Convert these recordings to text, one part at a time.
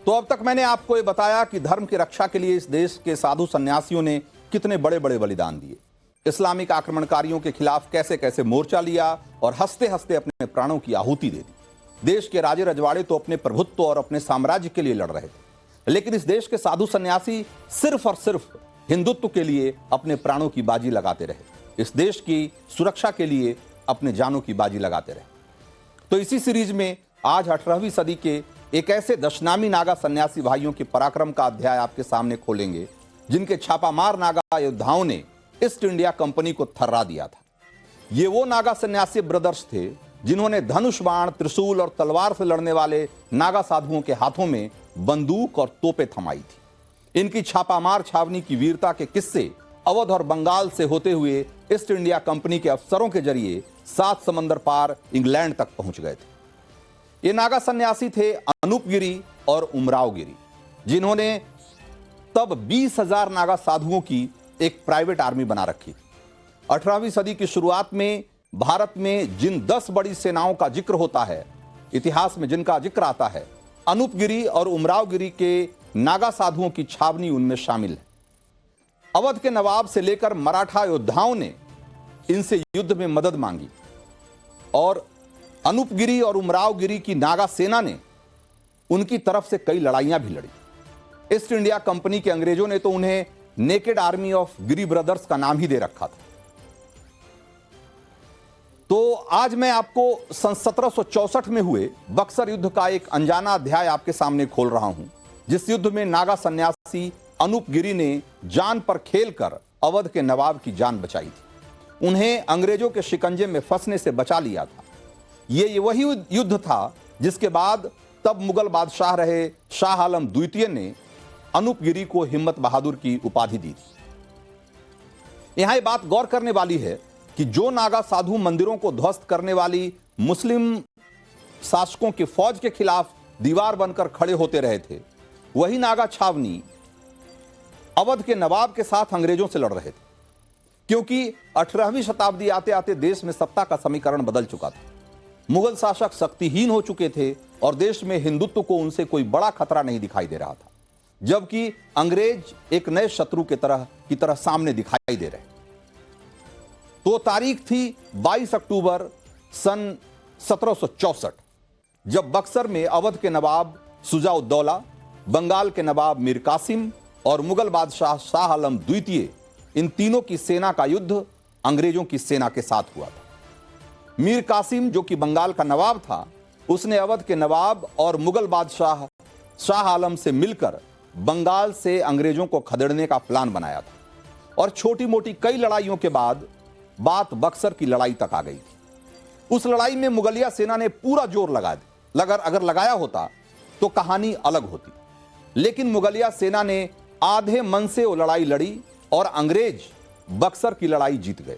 तो अब तक मैंने आपको ये बताया कि धर्म की रक्षा के लिए इस देश के साधु सन्यासियों ने कितने बड़े बड़े बलिदान दिए, इस्लामिक आक्रमणकारियों के खिलाफ कैसे कैसे मोर्चा लिया और हंसते हंसते अपने प्राणों की आहुति दे दी। देश के राजे रजवाड़े तो अपने प्रभुत्व और अपने साम्राज्य के लिए लड़ रहे थे, लेकिन इस देश के साधु सन्यासी सिर्फ और सिर्फ हिंदुत्व के लिए अपने प्राणों की बाजी लगाते रहे, इस देश की सुरक्षा के लिए अपने जानों की बाजी लगाते रहे। तो इसी सीरीज में आज 18वीं सदी के एक ऐसे दशनामी नागा सन्यासी भाइयों के पराक्रम का अध्याय आपके सामने खोलेंगे, जिनके छापामार नागा योद्धाओं ने ईस्ट इंडिया कंपनी को थर्रा दिया था। ये वो नागा सन्यासी ब्रदर्स थे जिन्होंने धनुष बाण, त्रिशूल और तलवार से लड़ने वाले नागा साधुओं के हाथों में बंदूक और तोपें थमाई थी। इनकी छापामार छावनी की वीरता के किस्से अवध और बंगाल से होते हुए ईस्ट इंडिया कंपनी के अफसरों के जरिए 7 समंदर पार इंग्लैंड तक पहुंच गए थे। ये नागा सन्यासी थे अनूप गिरी और उमराव गिरी, जिन्होंने तब 20,000 नागा साधुओं की एक प्राइवेट आर्मी बना रखी थी। 18वीं सदी की शुरुआत में भारत में जिन 10 बड़ी सेनाओं का जिक्र होता है, इतिहास में जिनका जिक्र आता है, अनूप गिरी और उमराव गिरी के नागा साधुओं की छावनी उनमें शामिल है। अवध के नवाब से लेकर मराठा योद्धाओं ने इनसे युद्ध में मदद मांगी और अनूप गिरी और उमराव गिरी की नागा सेना ने उनकी तरफ से कई लड़ाइयां भी लड़ी। ईस्ट इंडिया कंपनी के अंग्रेजों ने तो उन्हें naked army of Giri brothers का नाम ही दे रखा था। तो आज मैं आपको सन 1764 में हुए बक्सर युद्ध का एक अनजाना अध्याय आपके सामने खोल रहा हूं, जिस युद्ध में नागा सन्यासी अनूप गिरी ने जान पर खेलकर अवध के नवाब की जान बचाई थी, उन्हें अंग्रेजों के शिकंजे में फंसने से बचा लिया था। ये वही युद्ध था जिसके बाद तब मुगल बादशाह रहे शाह आलम द्वितीय ने अनूप गिरी को हिम्मत बहादुर की उपाधि दी थी। यहां ये बात गौर करने वाली है कि जो नागा साधु मंदिरों को ध्वस्त करने वाली मुस्लिम शासकों की फौज के खिलाफ दीवार बनकर खड़े होते रहे थे, वही नागा छावनी अवध के नवाब के साथ अंग्रेजों से लड़ रहे थे, क्योंकि 18वीं शताब्दी आते आते देश में सत्ता का समीकरण बदल चुका था। मुगल शासक शक्तिहीन हो चुके थे और देश में हिंदुत्व को उनसे कोई बड़ा खतरा नहीं दिखाई दे रहा था, जबकि अंग्रेज एक नए शत्रु की तरह सामने दिखाई दे रहे। तो तारीख थी 22 अक्टूबर सन 1764, जब बक्सर में अवध के नवाब शुजा-उद-दौला, बंगाल के नवाब मीर कासिम और मुगल बादशाह शाह आलम द्वितीय, इन तीनों की सेना का युद्ध अंग्रेजों की सेना के साथ हुआ था। मीर कासिम, जो कि बंगाल का नवाब था, उसने अवध के नवाब और मुगल बादशाह शाह आलम से मिलकर बंगाल से अंग्रेजों को खदेड़ने का प्लान बनाया था और छोटी मोटी कई लड़ाइयों के बाद बात बक्सर की लड़ाई तक आ गई थी। उस लड़ाई में मुगलिया सेना ने पूरा जोर अगर लगाया होता तो कहानी अलग होती, लेकिन मुगलिया सेना ने आधे मन से वो लड़ाई लड़ी और अंग्रेज बक्सर की लड़ाई जीत गए।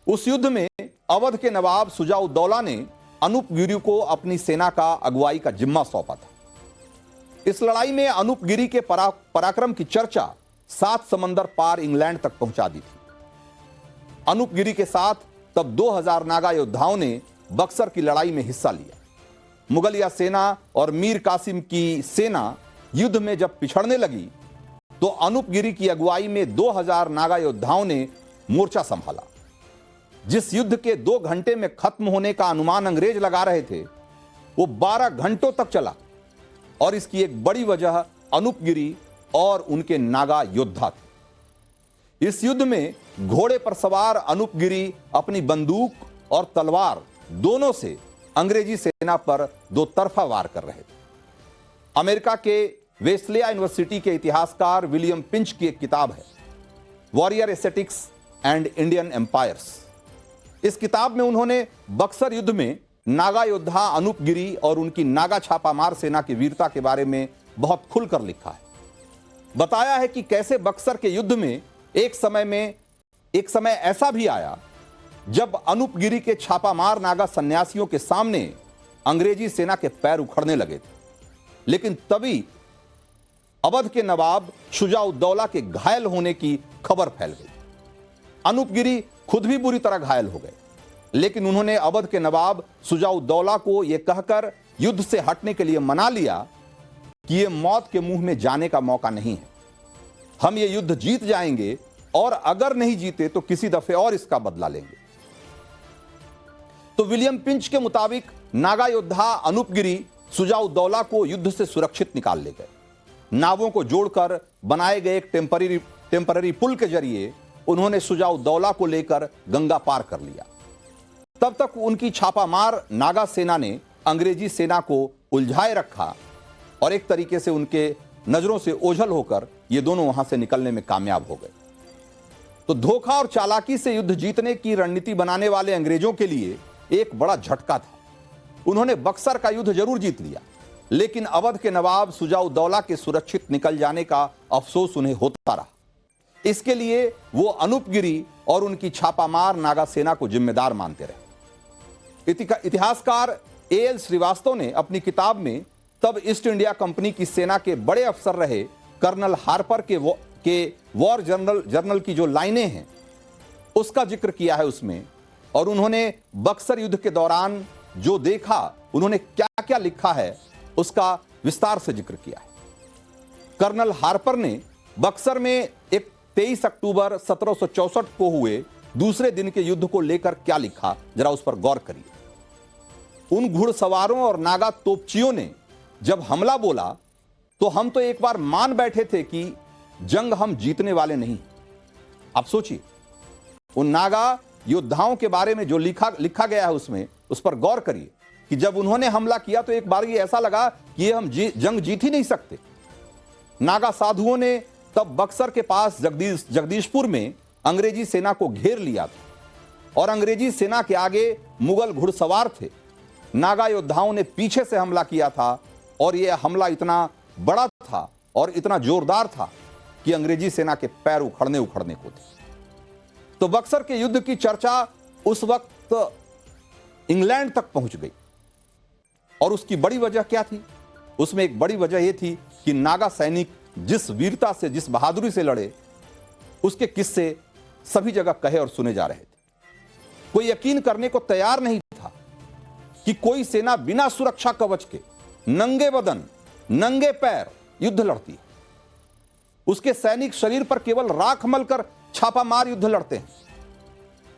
उस युद्ध में अवध के नवाब शुजा-उद-दौला ने अनूप गिरी को अपनी सेना का अगुवाई का जिम्मा सौंपा था। इस लड़ाई में अनूप गिरी के पराक्रम की चर्चा 7 समंदर पार इंग्लैंड तक पहुंचा दी थी। अनूप गिरी के साथ तब 2000 नागा योद्धाओं ने बक्सर की लड़ाई में हिस्सा लिया। मुगलिया सेना और मीर कासिम की सेना युद्ध में जब पिछड़ने लगी तो अनूप गिरी की अगुवाई में 2000 नागा योद्धाओं ने मोर्चा संभाला। जिस युद्ध के 2 घंटे में खत्म होने का अनुमान अंग्रेज लगा रहे थे, वो 12 घंटों तक चला और इसकी एक बड़ी वजह अनूप गिरी और उनके नागा योद्धा थे। इस युद्ध में घोड़े पर सवार अनूप गिरी अपनी बंदूक और तलवार दोनों से अंग्रेजी सेना पर 2 तरफा वार कर रहे थे। अमेरिका के वेस्लिया यूनिवर्सिटी के इतिहासकार विलियम पिंच की एक किताब है, warrior ascetics and Indian empires. इस किताब में उन्होंने बक्सर युद्ध में नागा योद्धा अनूप गिरी और उनकी नागा छापामार सेना की वीरता के बारे में बहुत खुलकर लिखा है। बताया है कि कैसे बक्सर के युद्ध में एक समय ऐसा भी आया जब अनूप गिरी के छापामार नागा सन्यासियों के सामने अंग्रेजी सेना के पैर उखड़ने लगे थे, लेकिन तभी अवध के नवाब शुजा-उद-दौला के घायल होने की खबर फैल गई। अनूप गिरी खुद भी बुरी तरह घायल हो गए, लेकिन उन्होंने अवध के नवाब शुजा-उद-दौला को यह कहकर युद्ध से हटने के लिए मना लिया कि यह मौत के मुंह में जाने का मौका नहीं है। हम ये युद्ध जीत जाएंगे और अगर नहीं जीते तो किसी दफे और इसका बदला लेंगे। तो विलियम पिंच के मुताबिक नागा योद्धा अनूप गिरी सुजाउद्दौला को युद्ध से सुरक्षित निकाल ले गए। नावों को जोड़कर बनाए गए एक टेम्पररी पुल के जरिए उन्होंने सुजाउद्दौला को लेकर गंगा पार कर लिया। तब तक उनकी छापामार नागा सेना ने अंग्रेजी सेना को उलझाए रखा और एक तरीके से उनके नजरों से ओझल होकर ये दोनों वहां से निकलने में कामयाब हो गए। तो धोखा और चालाकी से युद्ध जीतने की रणनीति बनाने वाले अंग्रेजों के लिए एक बड़ा झटका था। उन्होंने बक्सर का युद्ध जरूर जीत लिया, लेकिन अवध के नवाब सुजाउद्दौला के सुरक्षित निकल जाने का अफसोस उन्हें होता रहा। इसके लिए वो अनूप गिरी और उनकी छापामार नागा सेना को जिम्मेदार मानते रहे। इतिहासकार ए.एल. श्रीवास्तव ने अपनी किताब में तब ईस्ट इंडिया कंपनी की सेना के बड़े अफसर रहे कर्नल हार्पर के वॉर जर्नल की जो लाइनें हैं उसका जिक्र किया है उसमें, और उन्होंने बक्सर युद्ध के दौरान जो देखा, उन्होंने क्या क्या लिखा है उसका विस्तार से जिक्र किया है। कर्नल हार्पर ने बक्सर में एक 23 अक्टूबर 1764 को हुए दूसरे दिन के युद्ध को लेकर क्या लिखा, जरा उस पर गौर करिए। उन घुड़सवारों और नागा तोपचियों ने जब हमला बोला तो हम तो एक बार मान बैठे थे कि जंग हम जीतने वाले नहीं। आप सोचिए, उन नागा योद्धाओं के बारे में जो लिखा गया है उसमें, उस पर गौर करिए कि जब उन्होंने हमला किया तो एक बार ये ऐसा लगा कि ये हम जंग जीत ही नहीं सकते। नागा साधुओं ने तब बक्सर के पास जगदीशपुर में अंग्रेजी सेना को घेर लिया था और अंग्रेजी सेना के आगे मुगल घुड़सवार थे। नागा योद्धाओं ने पीछे से हमला किया था और यह हमला इतना बड़ा था और इतना जोरदार था कि अंग्रेजी सेना के पैर उखड़ने को थे। तो बक्सर के युद्ध की चर्चा उस वक्त इंग्लैंड तक पहुंच गई और उसकी बड़ी वजह क्या थी? उसमें एक बड़ी वजह यह थी कि नागा सैनिक जिस वीरता से, जिस बहादुरी से लड़े, उसके किस्से सभी जगह कहे और सुने जा रहे थे। कोई यकीन करने को तैयार नहीं था कि कोई सेना बिना सुरक्षा कवच के नंगे बदन, नंगे पैर युद्ध लड़ती है। उसके सैनिक शरीर पर केवल राख मलकर छापामार युद्ध लड़ते हैं।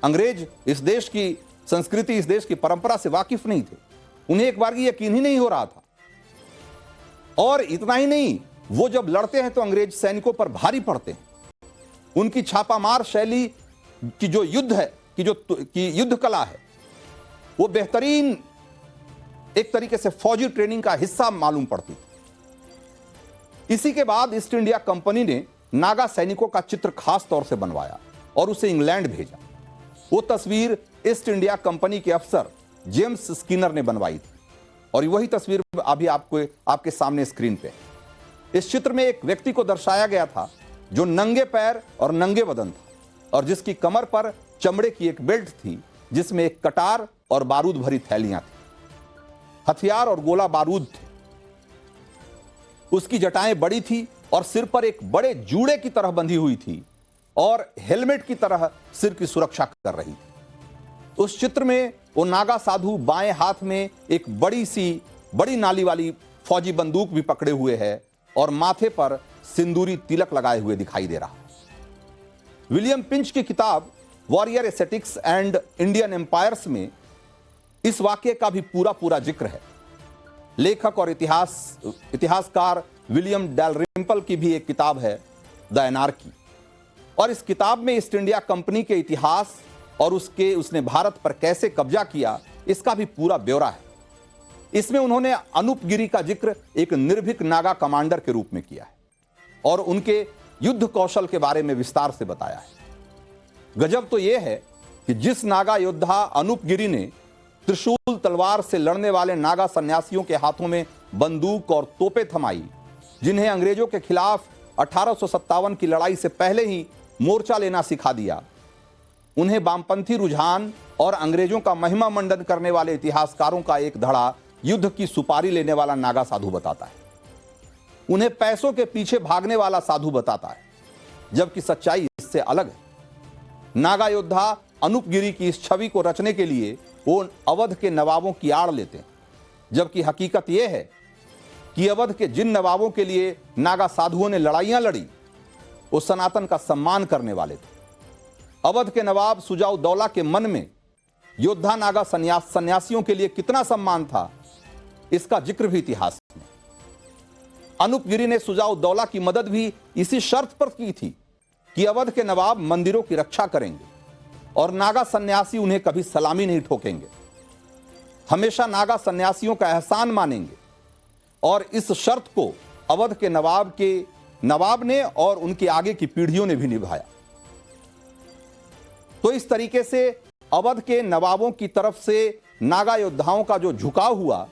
अंग्रेज इस देश की संस्कृति, इस देश की परंपरा से वाकिफ नहीं थे। उन्हें एक बार यकीन ही नहीं हो रहा था। और इतना ही नहीं, वो जब लड़ते हैं तो अंग्रेज सैनिकों पर भारी पड़ते हैं। उनकी छापामार शैली की जो युद्ध है, की युद्ध कला है, वो बेहतरीन एक तरीके से फौजी ट्रेनिंग का हिस्सा मालूम पड़ती थी। इसी के बाद ईस्ट इंडिया कंपनी ने नागा सैनिकों का चित्र खास तौर से बनवाया और उसे इंग्लैंड भेजा। वो तस्वीर ईस्ट इंडिया कंपनी के अफसर जेम्स स्किनर ने बनवाई थी और वही तस्वीर अभी आपके सामने स्क्रीन पे है। इस चित्र में एक व्यक्ति को दर्शाया गया था जो नंगे पैर और नंगे बदन था और जिसकी कमर पर चमड़े की एक बेल्ट थी जिसमें एक कटार और बारूद भरी थैलियां थी। हथियार और गोला बारूद थे। उसकी जटाएं बड़ी थी और सिर पर एक बड़े जूड़े की तरह बंधी हुई थी और हेलमेट की तरह सिर की सुरक्षा कर रही थी। उस चित्र में वो नागा साधु बाएं हाथ में एक बड़ी नाली वाली फौजी बंदूक भी पकड़े हुए है और माथे पर सिंदूरी तिलक लगाए हुए दिखाई दे रहा है। विलियम पिंच की किताब warrior aesthetics and Indian empires में इस वाक्य का भी पूरा जिक्र है। लेखक और इतिहासकार विलियम डैलरिम्पल की भी एक किताब है द एनार्की, और इस किताब में ईस्ट इंडिया कंपनी के इतिहास और उसने भारत पर कैसे कब्जा किया इसका भी पूरा ब्यौरा है। इसमें उन्होंने अनूप गिरी का जिक्र एक निर्भीक नागा कमांडर के रूप में किया है और उनके युद्ध कौशल के बारे में विस्तार से बताया है। गजब तो यह है कि जिस नागा योद्धा अनूप गिरी ने त्रिशूल तलवार से लड़ने वाले नागा सन्यासियों के हाथों में बंदूक और तोपें थमाई, जिन्हें अंग्रेजों के खिलाफ 1857 की लड़ाई से पहले ही मोर्चा लेना सिखा दिया, उन्हें वामपंथी रुझान और अंग्रेजों का महिमा मंडन करने वाले इतिहासकारों का एक धड़ा युद्ध की सुपारी लेने वाला नागा साधु बताता है। उन्हें पैसों के पीछे भागने वाला साधु बताता है, जबकि सच्चाई इससे अलग है। नागा योद्धा अनूप गिरी की इस छवि को रचने के लिए वो अवध के नवाबों की आड़ लेते हैं, जबकि हकीकत यह है कि अवध के जिन नवाबों के लिए नागा साधुओं ने लड़ाइयां लड़ी वो सनातन का सम्मान करने वाले थे। अवध के नवाब सुजाउद्दौला के मन में योद्धा नागा सन्यासियों के लिए कितना सम्मान था, इसका जिक्र भी इतिहास में। अनूप गिरी ने सुजाउद्दौला की मदद भी इसी शर्त पर की थी कि अवध के नवाब मंदिरों की रक्षा करेंगे और नागा सन्यासी उन्हें कभी सलामी नहीं ठोकेंगे, हमेशा नागा सन्यासियों का एहसान मानेंगे। और इस शर्त को अवध के नवाब ने और उनके आगे की पीढ़ियों ने भी निभाया। तो इस तरीके से अवध के नवाबों की तरफ से नागा योद्धाओं का जो झुकाव हुआ,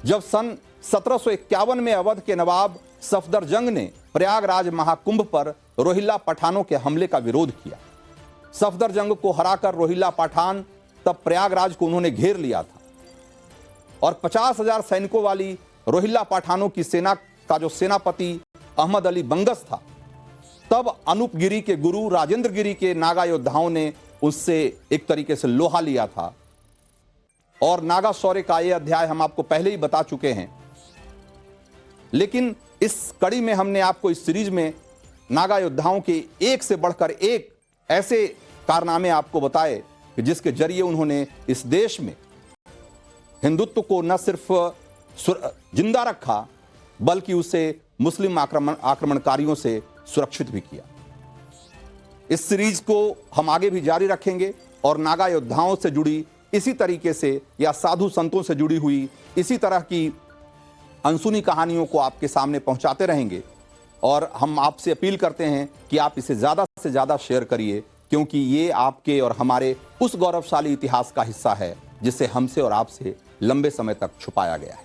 जब सन 1751 में अवध के नवाब सफदरजंग ने प्रयागराज महाकुंभ पर रोहिल्ला पठानों के हमले का विरोध किया। सफदरजंग को हराकर रोहिल्ला पठान तब प्रयागराज को उन्होंने घेर लिया था और 50,000 सैनिकों वाली रोहिल्ला पठानों की सेना का जो सेनापति अहमद अली बंगस था, तब अनूप गिरी के गुरु राजेंद्र गिरी के नागा योद्धाओं ने उससे एक तरीके से लोहा लिया था। और नागा शौर्य का यह अध्याय हम आपको पहले ही बता चुके हैं, लेकिन इस कड़ी में हमने आपको इस सीरीज में नागा योद्धाओं के एक से बढ़कर एक ऐसे कारनामे आपको बताए कि जिसके जरिए उन्होंने इस देश में हिंदुत्व को न सिर्फ जिंदा रखा बल्कि उसे मुस्लिम आक्रमणकारियों से सुरक्षित भी किया। इस सीरीज को हम आगे भी जारी रखेंगे और नागा योद्धाओं से जुड़ी इसी तरीके से या साधु संतों से जुड़ी हुई इसी तरह की अनसुनी कहानियों को आपके सामने पहुंचाते रहेंगे। और हम आपसे अपील करते हैं कि आप इसे ज़्यादा से ज़्यादा शेयर करिए, क्योंकि ये आपके और हमारे उस गौरवशाली इतिहास का हिस्सा है जिसे हमसे और आपसे लंबे समय तक छुपाया गया है।